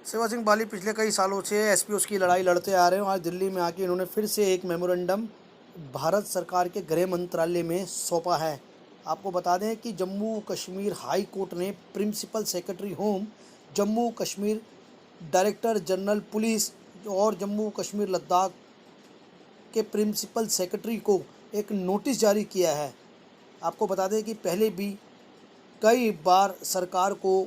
सेवा सिंह बाली पिछले कई सालों से एसपीओस की लड़ाई लड़ते आ रहे हैं। आज दिल्ली में आके इन्होंने फिर से एक मेमोरेंडम भारत सरकार के गृह मंत्रालय में सौंपा है। आपको बता दें कि जम्मू कश्मीर हाई कोर्ट ने principal secretary home, Jammu Kashmir director general police और जम्मू कश्मीर लद्दाख के प्रिंसिपल सेक्रेटरी को एक नोटिस जारी किया है। आपको बता दें कि पहले भी कई बार सरकार को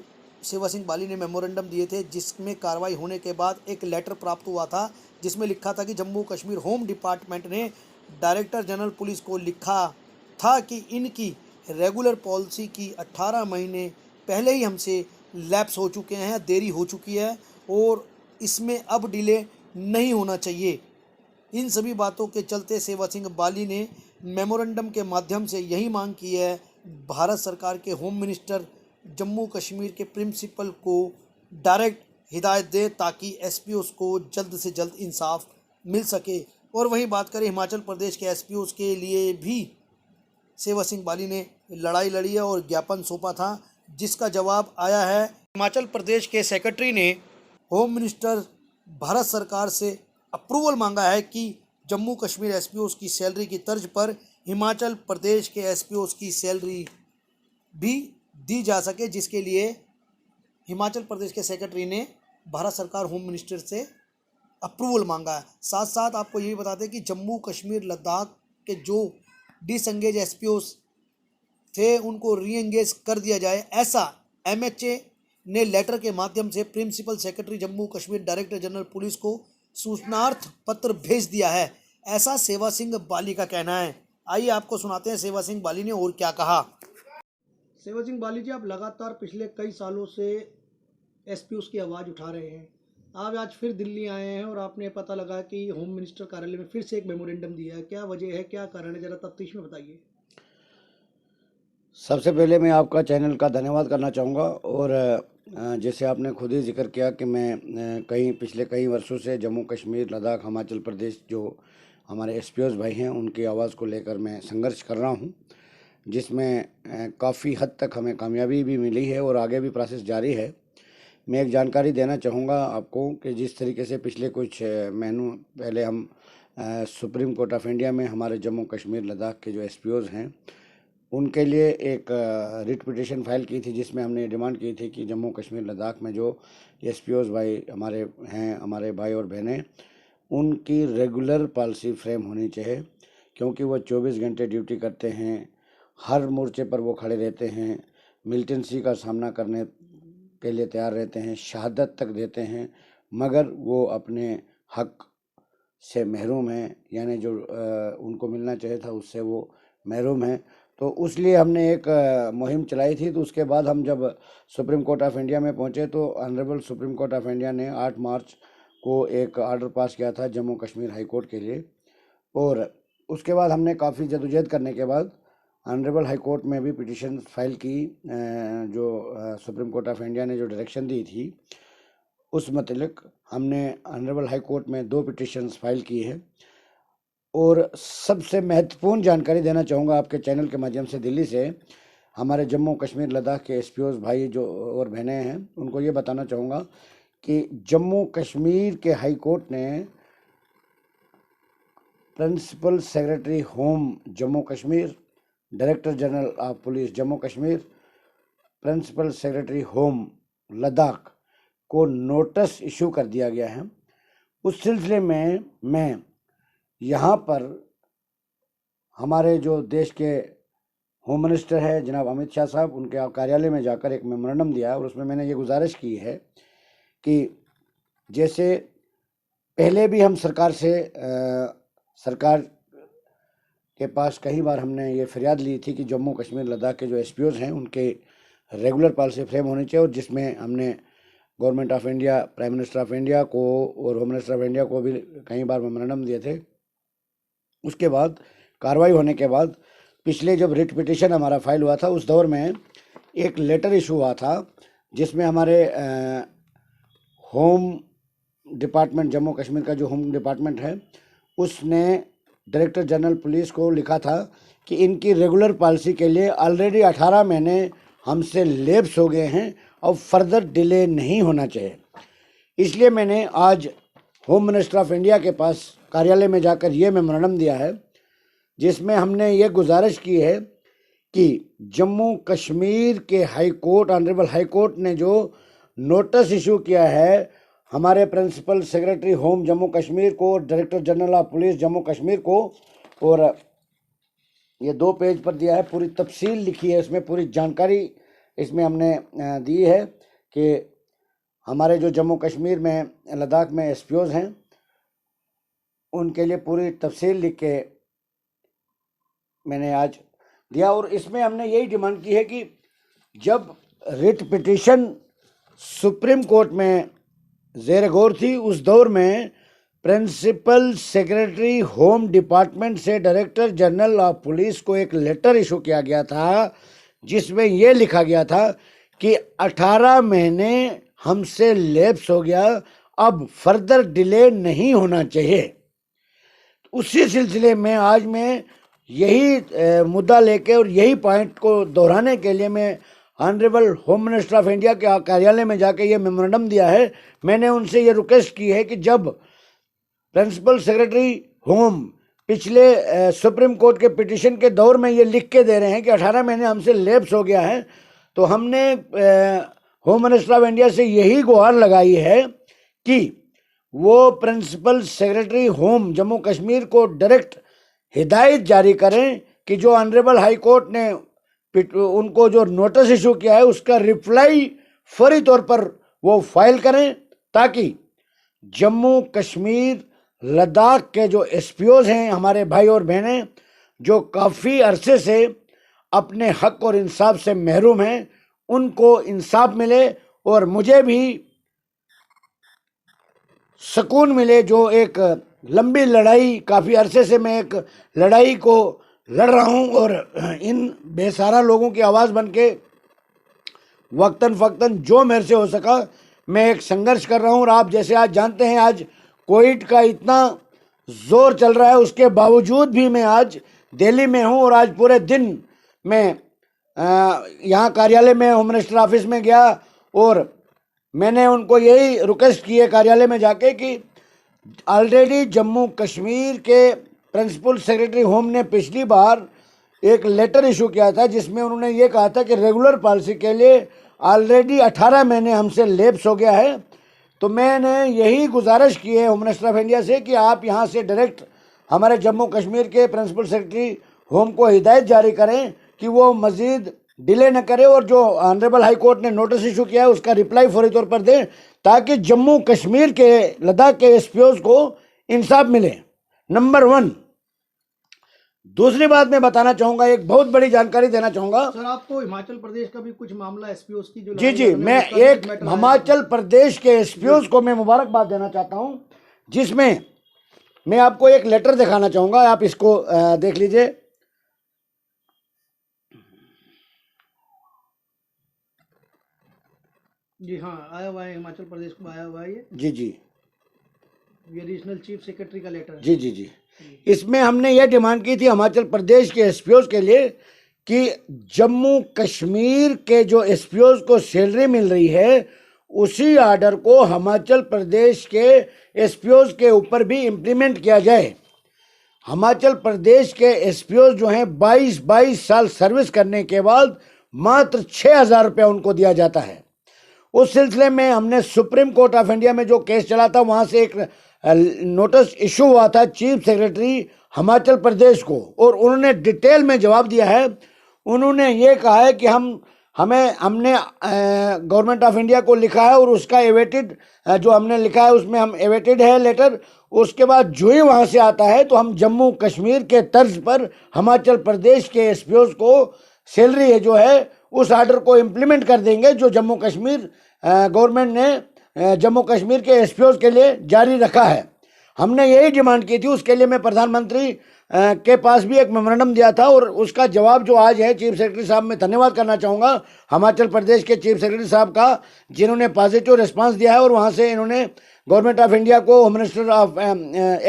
सेवा सिंह बाली ने मेमोरेंडम दिए थे, जिसमें कार्रवाई होने के बाद एक लेटर प्राप्त हुआ था जिसमें लिखा था कि जम्मू कश्मीर होम डिपार्टमेंट ने डायरेक्टर जनरल पुलिस को लिखा था कि इनकी रेगुलर पॉलिसी की 18 महीने पहले ही हमसे लैप्स हो चुके हैं, देरी हो चुकी है और इसमें अब डिले नहीं होना चाहिए। इन सभी बातों के चलते सेवा सिंह बाली ने मेमोरेंडम के माध्यम से यही मांग की है भारत सरकार के होम मिनिस्टर जम्मू कश्मीर के प्रिंसिपल को डायरेक्ट हिदायत दे ताकि एसपीओस को जल्द से जल्द इंसाफ मिल सके। और वहीं बात करें हिमाचल प्रदेश के एसपीओस के लिए भी सेवा सिंह बाली ने लड़ाई लड़ी है और ज्ञापन सौंपा था, जिसका जवाब आया है। हिमाचल प्रदेश के सेक्रेटरी ने होम मिनिस्टर भारत सरकार से अप्रूवल मांगा है कि जम्मू कश्मीर एसपीओस की सैलरी की तर्ज पर हिमाचल प्रदेश के एसपीओस की सैलरी भी दी जा सके, जिसके लिए हिमाचल प्रदेश के सेक्रेटरी ने भारत सरकार होम मिनिस्टर से अप्रूवल मांगा है। साथ साथ आपको ये भी बता दें कि जम्मू कश्मीर लद्दाख के जो डिसएंगेज एसपीओस थे उनको रीएंगेज कर दिया जाए, ऐसा एमएचए ने लेटर के माध्यम से principal secretary Jammu Kashmir director general police को सूचनार्थ पत्र भेज दिया है, ऐसा सेवा सिंह बाली का कहना है। आइए आपको सुनाते हैं सेवा सिंह बाली ने और क्या कहा। सेवा सिंह बाली जी, आप लगातार पिछले कई सालों से एसपीओस की आवाज़ उठा रहे हैं। आप आज फिर दिल्ली आए हैं और आपने पता लगा कि होम मिनिस्टर कार्यालय में फिर से एक मेमोरेंडम दिया है। क्या वजह है, क्या कारण है, ज़रा तफ्तीश में बताइए। सबसे पहले मैं आपका चैनल का धन्यवाद करना चाहूँगा और जैसे आपने खुद ही जिक्र किया कि मैं पिछले कई वर्षों से जम्मू कश्मीर लद्दाख हिमाचल प्रदेश जो हमारे एसपीओस भाई हैं उनकी आवाज़ को लेकर मैं संघर्ष कर रहा हूँ, जिसमें काफ़ी हद तक हमें कामयाबी भी मिली है और आगे भी प्रोसेस जारी है। मैं एक जानकारी देना चाहूँगा आपको कि जिस तरीके से पिछले कुछ महीनों पहले हम सुप्रीम कोर्ट ऑफ इंडिया में हमारे जम्मू कश्मीर लद्दाख के जो एसपीओस हैं उनके लिए एक रिट पिटीशन फाइल की थी, जिसमें हमने डिमांड की थी कि जम्मू कश्मीर लद्दाख में जो एसपीओस भाई हमारे हैं, हमारे भाई और बहनें, उनकी रेगुलर पॉलिसी फ्रेम होनी चाहिए, क्योंकि वो 24 घंटे ड्यूटी करते हैं, हर मोर्चे पर वो खड़े रहते हैं, मिलिटेंसी का सामना करने के लिए तैयार रहते हैं, शहादत तक देते हैं, मगर वो अपने हक से महरूम हैं, यानी जो उनको मिलना चाहिए था उससे वो महरूम हैं। तो उसलिए हमने एक मुहिम चलाई थी। तो उसके बाद हम जब सुप्रीम कोर्ट ऑफ इंडिया में पहुंचे तो honourable supreme court of India ने 8 मार्च को एक ऑर्डर पास किया था जम्मू कश्मीर हाई कोर्ट के लिए, और उसके बाद हमने काफ़ी जदोजहद करने के बाद ऑनरेबल हाई कोर्ट में भी पिटीशन फाइल की। जो सुप्रीम कोर्ट ऑफ इंडिया ने जो डायरेक्शन दी थी उस मतलब हमने ऑनरेबल हाई कोर्ट में 2 पिटीशंस फाइल की है। और सबसे महत्वपूर्ण जानकारी देना चाहूँगा आपके चैनल के माध्यम से दिल्ली से हमारे जम्मू कश्मीर लद्दाख के एसपीओस भाई जो और बहनें हैं उनको ये बताना चाहूँगा कि जम्मू कश्मीर के हाई कोर्ट ने principal secretary home Jammu Kashmir, director general of police Jammu Kashmir, principal secretary home Ladakh को नोटिस इशू कर दिया गया है। उस सिलसिले में मैं यहाँ पर हमारे जो देश के होम मिनिस्टर है जनाब अमित शाह साहब, उनके कार्यालय में जाकर एक मेमोरेंडम दिया और उसमें मैंने ये गुजारिश की है कि जैसे पहले भी हम सरकार के पास कई बार हमने ये फरियाद ली थी कि जम्मू कश्मीर लद्दाख के जो एसपीओस हैं उनके रेगुलर पॉलिसी फ्रेम होनी चाहिए, और जिसमें हमने government of India, prime minister of India को और होम मिनिस्टर ऑफ इंडिया को भी कई बार मेमोरेंडम दिए थे। उसके बाद कार्रवाई होने के बाद पिछले जब रिट पिटीशन हमारा फाइल हुआ था उस दौर में एक लेटर इशू हुआ था, जिसमें हमारे होम डिपार्टमेंट जम्मू कश्मीर का जो होम डिपार्टमेंट है उसने डायरेक्टर जनरल पुलिस को लिखा था कि इनकी रेगुलर पॉलिसी के लिए ऑलरेडी 18 महीने हमसे लेप्स हो गए हैं और फर्दर डिले नहीं होना चाहिए। इसलिए मैंने आज होम मिनिस्टर ऑफ इंडिया के पास कार्यालय में जाकर ये मेमोरेंडम दिया है, जिसमें हमने ये गुजारिश की है कि जम्मू कश्मीर के high court, honourable high court ने जो नोटिस इशू किया है हमारे principal secretary home Jammu Kashmir को, director general of police Jammu Kashmir को, और ये 2 पेज पर दिया है, पूरी तफसील लिखी है, इसमें पूरी जानकारी इसमें हमने दी है कि हमारे जो जम्मू कश्मीर में, लद्दाख में एसपीओज हैं, उनके लिए पूरी तफसील लिख के मैंने आज दिया। और इसमें हमने यही डिमांड की है कि जब रिट पिटीशन सुप्रीम कोर्ट में ज़ेर गौर थी, उस दौर में प्रिंसिपल सेक्रेटरी होम डिपार्टमेंट से डायरेक्टर जनरल ऑफ पुलिस को एक लेटर इशू किया गया था, जिसमें यह लिखा गया था कि 18 महीने हमसे लैप्स हो गया, अब फर्दर डिले नहीं होना चाहिए। उसी सिलसिले में आज मैं यही मुद्दा लेके और यही पॉइंट को दोहराने के लिए मैं honourable home minister of India के कार्यालय में जाके ये मेमोरेंडम दिया है। मैंने उनसे ये रिक्वेस्ट की है कि जब प्रिंसिपल सेक्रेटरी होम पिछले सुप्रीम कोर्ट के पिटीशन के दौर में ये लिख के दे रहे हैं कि 18 महीने हमसे लैप्स हो गया है, तो हमने होम मिनिस्टर ऑफ इंडिया से यही गुहार लगाई है कि वो principal secretary home Jammu Kashmir को डायरेक्ट हिदायत जारी करें कि जो ऑनरेबल हाई कोर्ट ने उनको जो नोटिस इशू किया है उसका रिप्लाई फौरी तौर पर वो फाइल करें, ताकि जम्मू कश्मीर लद्दाख के जो एसपीओज हैं, हमारे भाई और बहनें जो काफ़ी अरसे से अपने हक और इंसाफ से महरूम हैं, उनको इंसाफ मिले और मुझे भी सुकून मिले। जो एक लंबी लड़ाई, काफ़ी अरसे से मैं एक लड़ाई को लड़ रहा हूं और इन बेसहारा लोगों की आवाज़ बन के वक्तन फ़क्तन जो मेरे से हो सका मैं एक संघर्ष कर रहा हूं। और आप जैसे आज जानते हैं, आज कोविड का इतना ज़ोर चल रहा है, उसके बावजूद भी मैं आज दिल्ली में हूं और आज पूरे दिन मैं यहाँ कार्यालय में होम मिनिस्टर ऑफिस में गया और मैंने उनको यही रिक्वेस्ट की है कार्यालय में जाके कि ऑलरेडी जम्मू कश्मीर के प्रिंसिपल सेक्रेटरी होम ने पिछली बार एक लेटर इशू किया था, जिसमें उन्होंने ये कहा था कि रेगुलर पॉलिसी के लिए ऑलरेडी 18 महीने हमसे लैप्स हो गया है। तो मैंने यही गुजारिश की है होम मिनिस्टर ऑफ इंडिया से कि आप यहाँ से डायरेक्ट हमारे जम्मू कश्मीर के प्रिंसिपल सेक्रेटरी होम को हिदायत जारी करें कि वो मज़ीद डिले न करे और जो ऑनरेबल हाई कोर्ट ने नोटिस इशू किया है उसका रिप्लाई फौरी तौर पर दें, ताकि जम्मू कश्मीर के, लद्दाख के एसपीओज को इंसाफ मिले। नंबर 1। दूसरी बात मैं बताना चाहूँगा, एक बहुत बड़ी जानकारी देना चाहूँगा। सर, आपको हिमाचल प्रदेश का भी कुछ मामला एसपीओज की जो जी, मैं एक हिमाचल प्रदेश के एसपीओज को मैं मुबारकबाद देना चाहता हूँ, जिसमें मैं आपको एक लेटर दिखाना चाहूँगा। आप इसको देख लीजिए। जी हाँ, आया हुआ है, हिमाचल प्रदेश को आया हुआ है ये। जी, ये रीजनल चीफ सेक्रेटरी का लेटर है। जी। इसमें हमने ये डिमांड की थी हिमाचल प्रदेश के एसपीओज के लिए कि जम्मू कश्मीर के जो एसपीओज को सैलरी मिल रही है, उसी आर्डर को हिमाचल प्रदेश के एसपीओज के ऊपर भी इम्प्लीमेंट किया जाए। हिमाचल प्रदेश के एसपीओज जो हैं 22 साल सर्विस करने के बाद मात्र 6,000 रुपया उनको दिया जाता है। उस सिलसिले में हमने सुप्रीम कोर्ट ऑफ इंडिया में जो केस चला था, वहाँ से एक नोटिस इशू हुआ था चीफ सेक्रेटरी हिमाचल प्रदेश को, और उन्होंने डिटेल में जवाब दिया है। उन्होंने ये कहा है कि हमने गवर्नमेंट ऑफ इंडिया को लिखा है और उसका एवेटेड जो हमने लिखा है उसमें हम एवेटेड है लेटर। उसके बाद जो ही वहाँ से आता है तो हम जम्मू कश्मीर के तर्ज पर हिमाचल प्रदेश के एसपीओज को सैलरी है जो है उस आर्डर को इम्प्लीमेंट कर देंगे, जो जम्मू कश्मीर गवर्नमेंट ने जम्मू कश्मीर के एसपीओज के लिए जारी रखा है। हमने यही डिमांड की थी। उसके लिए मैं प्रधानमंत्री के पास भी एक मेमोरेंडम दिया था और उसका जवाब जो आज है, चीफ सेक्रेटरी साहब, मैं धन्यवाद करना चाहूँगा हिमाचल प्रदेश के चीफ सेक्रेटरी साहब का, जिन्होंने पॉजिटिव रिस्पांस दिया है और वहाँ से इन्होंने गवर्नमेंट ऑफ इंडिया को, होम मिनिस्टर ऑफ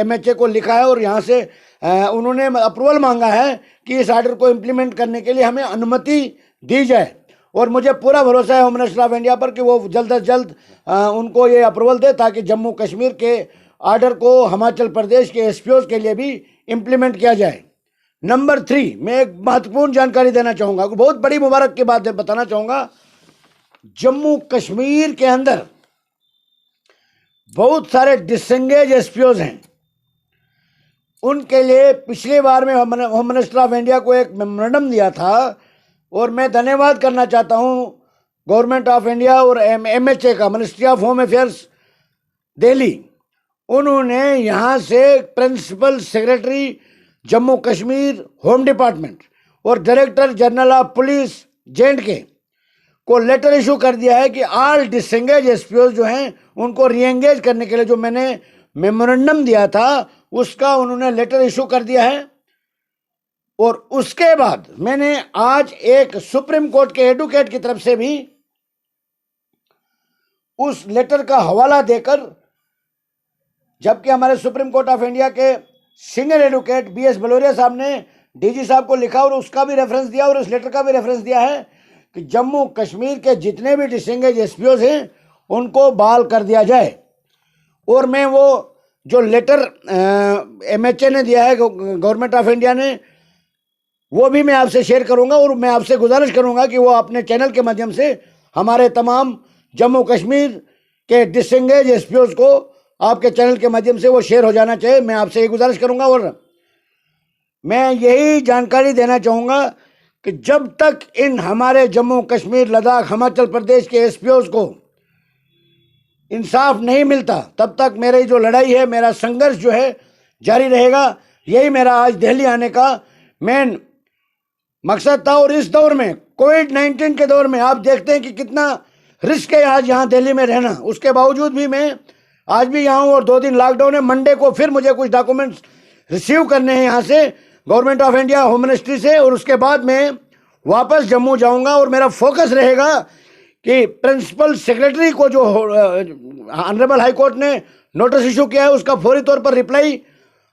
MHA को लिखा है और यहाँ से उन्होंने अप्रूवल मांगा है कि इस आर्डर को इम्प्लीमेंट करने के लिए हमें अनुमति दी जाए। और मुझे पूरा भरोसा है होम मिनिस्टर ऑफ इंडिया पर कि वो जल्द से जल्द उनको ये अप्रूवल दे ताकि जम्मू कश्मीर के आर्डर को हिमाचल प्रदेश के एसपीओज के लिए भी इम्प्लीमेंट किया जाए। नंबर 3, मैं एक महत्वपूर्ण जानकारी देना चाहूँगा, बहुत बड़ी मुबारक की बात है, बताना चाहूँगा। जम्मू कश्मीर के अंदर बहुत सारे डिसएंगेज एसपीओज हैं। उनके लिए पिछली बार में होम मिनिस्टर ऑफ इंडिया को एक मेमोरेंडम दिया था और मैं धन्यवाद करना चाहता हूं गवर्नमेंट ऑफ इंडिया और एमएचए का, ministry of home affairs Delhi. उन्होंने यहां से principal secretary Jammu Kashmir home department और director general of police J&K को लेटर इशू कर दिया है कि ऑल डिसएंगेज एसपीओज जो हैं उनको रीएंगेज करने के लिए जो मैंने मेमोरेंडम दिया था उसका उन्होंने लेटर इशू कर दिया है। और उसके बाद मैंने आज एक सुप्रीम कोर्ट के एडवोकेट की तरफ से भी उस लेटर का हवाला देकर, जबकि हमारे सुप्रीम कोर्ट ऑफ इंडिया के सीनियर एडवोकेट BS बलोरिया साहब ने DG साहब को लिखा और उसका भी रेफरेंस दिया और उस लेटर का भी रेफरेंस दिया है कि जम्मू कश्मीर के जितने भी डिसएंगेज एसपीओज हैं उनको बहाल कर दिया जाए। और मैं वो जो लेटर MHA ने दिया है, गवर्नमेंट ऑफ इंडिया ने, वो भी मैं आपसे शेयर करूंगा और मैं आपसे गुजारिश करूंगा कि वो अपने चैनल के माध्यम से हमारे तमाम जम्मू कश्मीर के डिसएंगेज एसपीओज को आपके चैनल के माध्यम से वो शेयर हो जाना चाहिए। मैं आपसे ये गुजारिश करूंगा और मैं यही जानकारी देना चाहूँगा कि जब तक इन हमारे जम्मू कश्मीर, लद्दाख, हिमाचल प्रदेश के एसपीओज को इंसाफ नहीं मिलता तब तक मेरी जो लड़ाई है, मेरा संघर्ष जो है जारी रहेगा। यही मेरा आज दिल्ली आने का मेन मकसद था। और इस दौर में, कोविड-19 के दौर में, आप देखते हैं कि कितना रिस्क है आज यहाँ दिल्ली में रहना। उसके बावजूद भी मैं आज भी यहाँ हूँ और 2 दिन लॉकडाउन है। मंडे को फिर मुझे कुछ डॉक्यूमेंट्स रिसीव करने हैं यहाँ से, government of India home ministry से, और उसके बाद मैं वापस जम्मू जाऊँगा। और मेरा फोकस रहेगा कि प्रिंसिपल सेक्रेटरी को जो ऑनरेबल हाई कोर्ट ने नोटिस इशू किया है उसका फौरी तौर पर रिप्लाई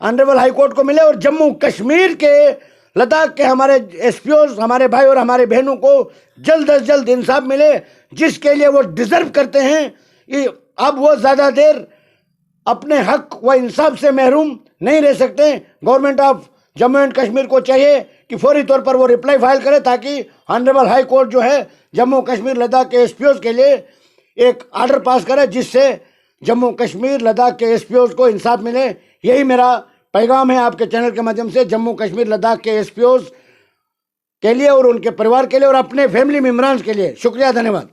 ऑनरेबल हाई कोर्ट को मिले और जम्मू कश्मीर के, लद्दाख के हमारे एसपीओज, हमारे भाई और हमारे बहनों को जल्द से जल्द इंसाफ मिले, जिसके लिए वो डिजर्व करते हैं। कि अब वो ज़्यादा देर अपने हक व इंसाफ से महरूम नहीं रह सकते। Government of Jammu and Kashmir को चाहिए कि फौरी तौर पर वो रिप्लाई फाइल करे ताकि ऑनरेबल हाई कोर्ट जो है जम्मू कश्मीर, लद्दाख के एसपीओज के लिए एक ऑर्डर पास करे, जिससे जम्मू कश्मीर, लद्दाख के एसपीओज को इंसाफ मिले। यही मेरा पैगाम है आपके चैनल के माध्यम से जम्मू कश्मीर, लद्दाख के एसपीओज के लिए और उनके परिवार के लिए और अपने फैमिली मेम्बर्स के लिए। शुक्रिया, धन्यवाद।